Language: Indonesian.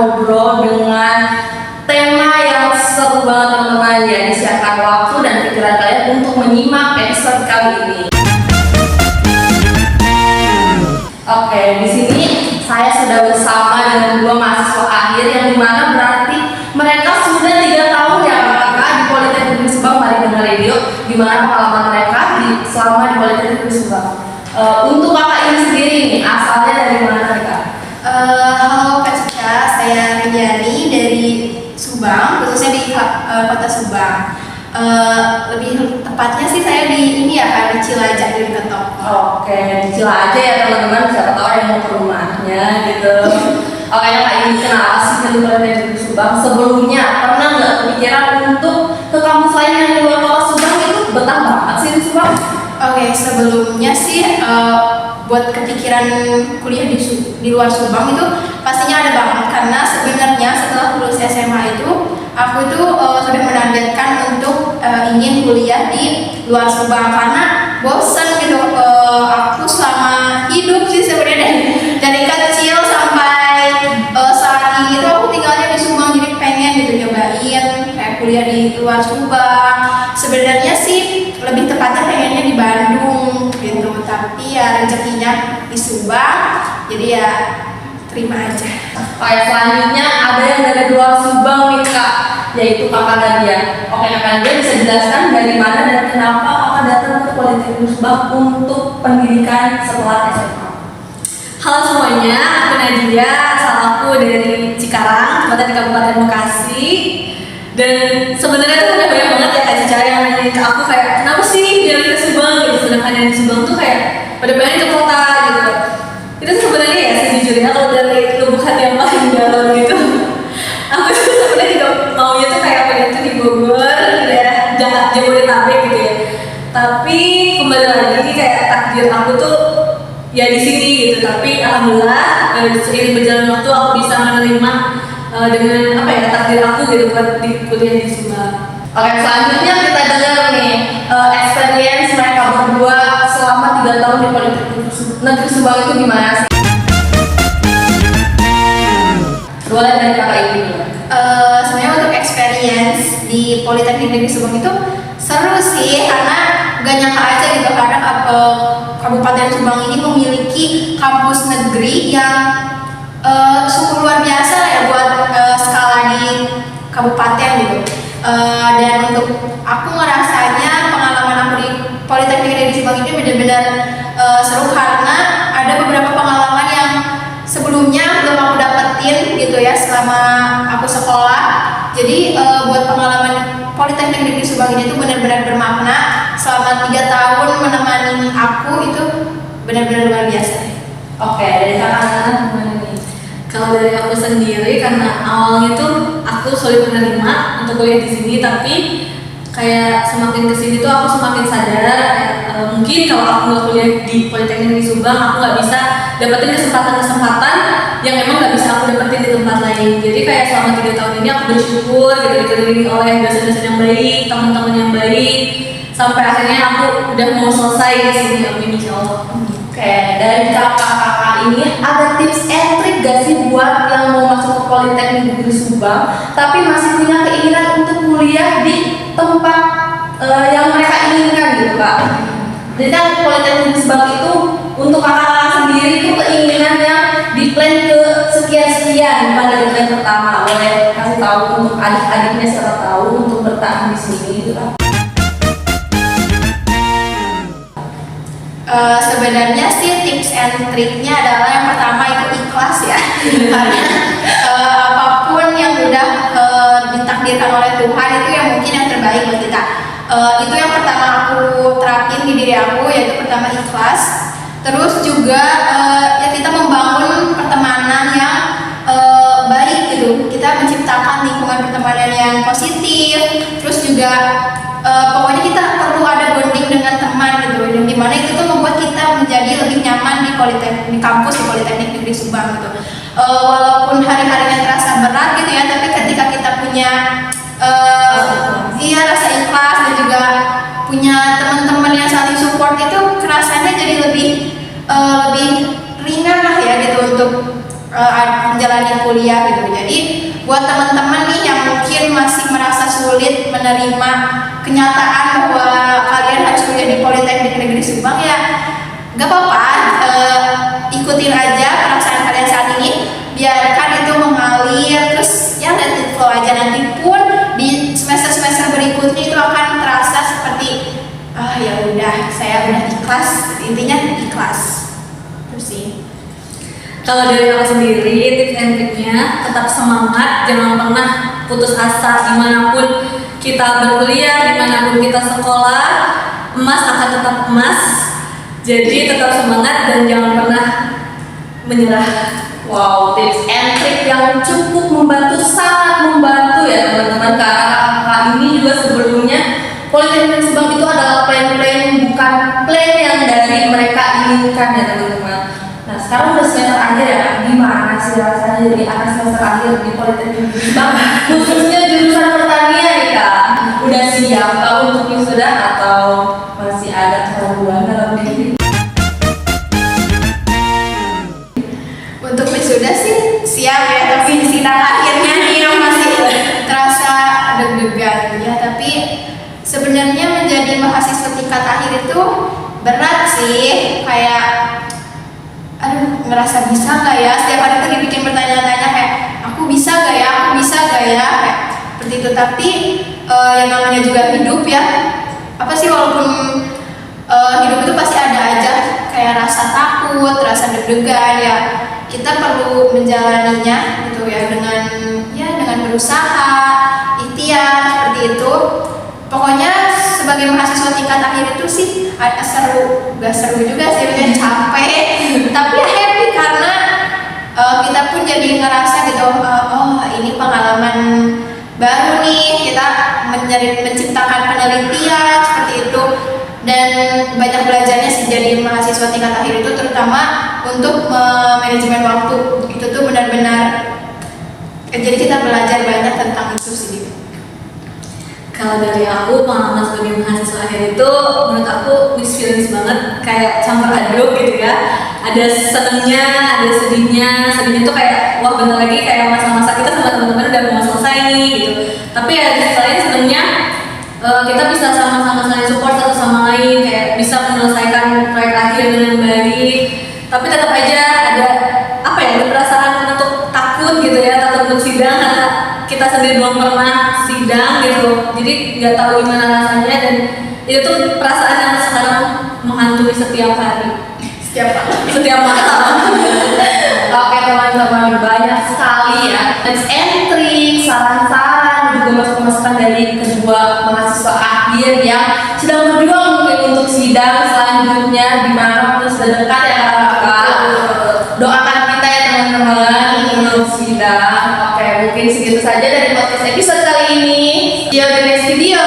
ngobrol dengan tema yang seru banget teman-teman. Jadi siapkan waktu dan pikiran kalian untuk menyimak episode kali ini. Oke, di sini saya sudah bersama dengan dua mahasiswa akhir yang dimana berarti mereka sudah 3 tahun ya kakak di Politeknik Subang Maribunda Radio. Gimana pengalaman mereka selama di Politeknik Subang? Untuk kakak ini sendiri nih, asalnya dari mana kak? Halo Kak Cika, saya Rejani dari Subang, khususnya di kota Subang. Lebih tepatnya sih saya di ini ya Kak, di Cilacap di Ketok. Oke, di Cilacap ya teman-teman, siapa tahu yang mau ke rumahnya gitu. Oke, kak ini kenapa sih di Politeknik Subang? Sebelumnya pernah nggak kepikiran untuk ke kampus lain yang di luar kota Subang itu betah banget sih di Subang? Oke, sebelumnya sih buat kepikiran kuliah di luar Subang itu pastinya ada banget, karena sebenarnya setelah lulus SMA itu aku itu sudah menargetkan untuk ingin kuliah di luar Subang karena bosan gitu. Aku selama hidup sih sebenarnya dari kecil sampai saat ini itu aku tinggalnya di Subang, jadi pengen gitu nyobain kayak kuliah di luar Subang. Sebenarnya sih lebih tepatnya pengennya di Bandung gitu, tapi ya rezekinya di Subang, jadi ya terima aja. Oke, selanjutnya ada yang dari luar Subang nih kak, yaitu kakak Nadia. Oke, kakak Nadia bisa jelaskan dari mana dan kenapa kakak datang ke Politeknik Subang untuk pendidikan setelah SMA? Halo semuanya, aku Nadia, asal aku dari Cikarang, tepatnya di Kabupaten Bekasi. Dan sebenarnya tuh ada banyak banget ya Kak Cica yang nanya ke aku kayak kenapa sih dia ke Subang gitu, sedangkan yang di Subang tuh kayak pada pengen ke kota gitu. Itu sebenarnya ya sejujurnya kalau dari lubuk hati yang paling dalam gitu, aku tuh sebenarnya juga maunya tuh kayak pengen tuh di Bogor, daerah Jabodetabek gitu ya. Tapi kembali lagi kayak takdir aku tuh ya di sini gitu. Tapi alhamdulillah seiring berjalan waktu aku bisa menerima dengan apa ya takdir aku gitu buat di kuliah di Subang. Oke, selanjutnya kita dengar nih experience mereka berdua selama 3 tahun di Politeknik Negeri Subang itu gimana sih? Boleh dari kakak ini dulu. Sebenarnya untuk experience di Politeknik Negeri Subang itu seru sih, karena gak nyangka aja gitu karena Kabupaten Subang ini memiliki kampus negeri yang sungguh luar biasa lah ya buat skala di kabupaten gitu. Dan untuk aku ngerasanya pengalaman aku di Politeknik Negeri Subang ini benar-benar seru, karena ada beberapa pengalaman yang sebelumnya belum aku dapetin gitu ya selama aku sekolah. Jadi buat pengalaman Politeknik Negeri Subang ini tuh benar-benar bermakna. Selama 3 tahun menemani aku itu benar-benar luar biasa. Oke, dari kakak gimana nih? Kalau dari aku sendiri, karena awalnya tuh aku sulit menerima untuk kuliah di sini, tapi kayak semakin kesini tuh aku semakin sadar mungkin kalau aku nggak kuliah di Politeknik di Subang aku nggak bisa dapetin kesempatan-kesempatan yang emang nggak bisa aku dapetin di tempat lain. Jadi kayak selama 3 tahun ini aku bersyukur gitu dikelilingi oleh dosen-dosen yang baik, teman-teman yang baik, sampai akhirnya aku udah mau selesai di sini, amin insyaallah. Oke, dari kakak-kakak ini ada tips and trick gak sih buat yang mau masuk ke Politeknik Negeri Subang tapi masih punya keinginan untuk kuliah di tempat yang mereka inginkan gitu kak? Jadi kan Politeknik Subang itu untuk kakak sendiri itu keinginannya di plan ke sekian-sekian, bukan dari plan pertama. Boleh kasih tahu untuk adik-adiknya siapa tahu untuk bertahan di sini gitu kan? Sebenarnya sih tips and triknya adalah yang pertama itu ikhlas ya. Karena apapun yang udah ditakdirkan oleh Tuhan itu yang mungkin yang terbaik buat kita. Itu yang pertama aku terapin di diri aku, yaitu pertama ikhlas. Terus juga ya kita membangun pertemanan yang baik gitu. Kita menciptakan lingkungan pertemanan yang positif. Terus juga pokoknya kita perlu ada bonding dengan teman gitu, yang dimana itu tuh membuat kita menjadi lebih nyaman di kampus di Politeknik Negeri Subang gitu. Walaupun hari-harinya terasa berat gitu ya, tapi ketika kita punya rasa ikhlas dan juga punya teman-teman yang saling support itu kerasanya jadi lebih ringan lah ya gitu untuk menjalani kuliah gitu. Jadi buat teman-teman nih yang mungkin masih merasa sulit menerima kenyataan bahwa kalian harus kuliah di Politeknik Negeri Subang, ya gak apa-apa, ikutin aja perasaan kalian saat ini, biarkan itu mengalir, terus ya let it flow aja. Nanti pun di semester-semester berikutnya itu akan terasa seperti ya udah, saya udah ikhlas, intinya ikhlas. Terus sih. Kalau dari aku sendiri, tips and triknya tetap semangat, jangan pernah putus asa dimanapun kita berkuliah, dimanapun kita sekolah, emas akan tetap emas. Jadi tetap semangat dan jangan pernah menyerah. Wow, tips and trik yang cukup membantu, sangat membantu ya teman-teman. Karena kakak ini juga sebelumnya Politeknik Subang itu adalah plan-plan, bukan plan yang dari mereka inginkan ya teman-teman. Nah sekarang udah semester akhir ya, gimana sih rasanya jadi anak semester akhir di Politeknik Subang, khususnya jurusan pertanian nih kak? Udah siap kak untuk wisuda atau masih ada keraguan dalam diri? Untuk wisuda sih siap ya, tapi di sidang akhirnya nih yang masih terasa deg-degan ya. Tapi sebenarnya menjadi mahasiswa tingkat akhir itu berat sih, kayak aduh ngerasa bisa nggak ya, setiap hari tuh dibikin bertanya-tanya kayak aku bisa nggak ya, aku bisa nggak ya, kayak seperti itu. Tapi yang namanya juga hidup ya, apa sih, walaupun hidup itu pasti ada aja kayak rasa takut, rasa deg-degan ya. Kita perlu menjalaninya gitu ya, dengan berusaha, ikhtiar seperti itu. Pokoknya sebagai mahasiswa tingkat akhir itu sih seru, gak seru juga sih, capek, tapi happy karena kita pun jadi ngerasa gitu, oh ini pengalaman baru nih, kita menciptakan penelitian seperti itu. Dan banyak belajarnya sih jadi mahasiswa tingkat akhir itu, terutama untuk manajemen waktu. Itu tuh benar-benar jadi kita belajar banyak tentang itu sih. Kalau dari aku, pengalaman sebagai mahasiswa akhir itu menurut aku mixed feelings banget, kayak campur aduk gitu ya. Ada senengnya, ada sedihnya. Sedihnya tuh kayak wah bentar lagi kayak masa-masa kita sama teman-teman udah mau selesai nih gitu. Tapi ya di sisi lain senengnya kita bisa sama-sama saling support satu sama lain, kayak bisa menyelesaikan proyek akhir dengan baik. Tapi tetap aja ada ada perasaan untuk takut gitu ya, takut untuk sidang karena kita sendiri belum pernah sidang gitu, jadi nggak tahu gimana rasanya. Dan itu tuh perasaan yang sekarang menghantui setiap hari, setiap malam. Oke teman-teman, banyak sekali ya tips and trik, saran-saran, juga masukan-masukan dari kedua mahasiswa akhir yang sedang berjuang mungkin untuk sidang selanjutnya di mana waktu sudah dekat ya kakak. Doakan kita ya teman-teman untuk sidang. Oke, mungkin segitu saja dari podcast episode kali ini. See you di next video.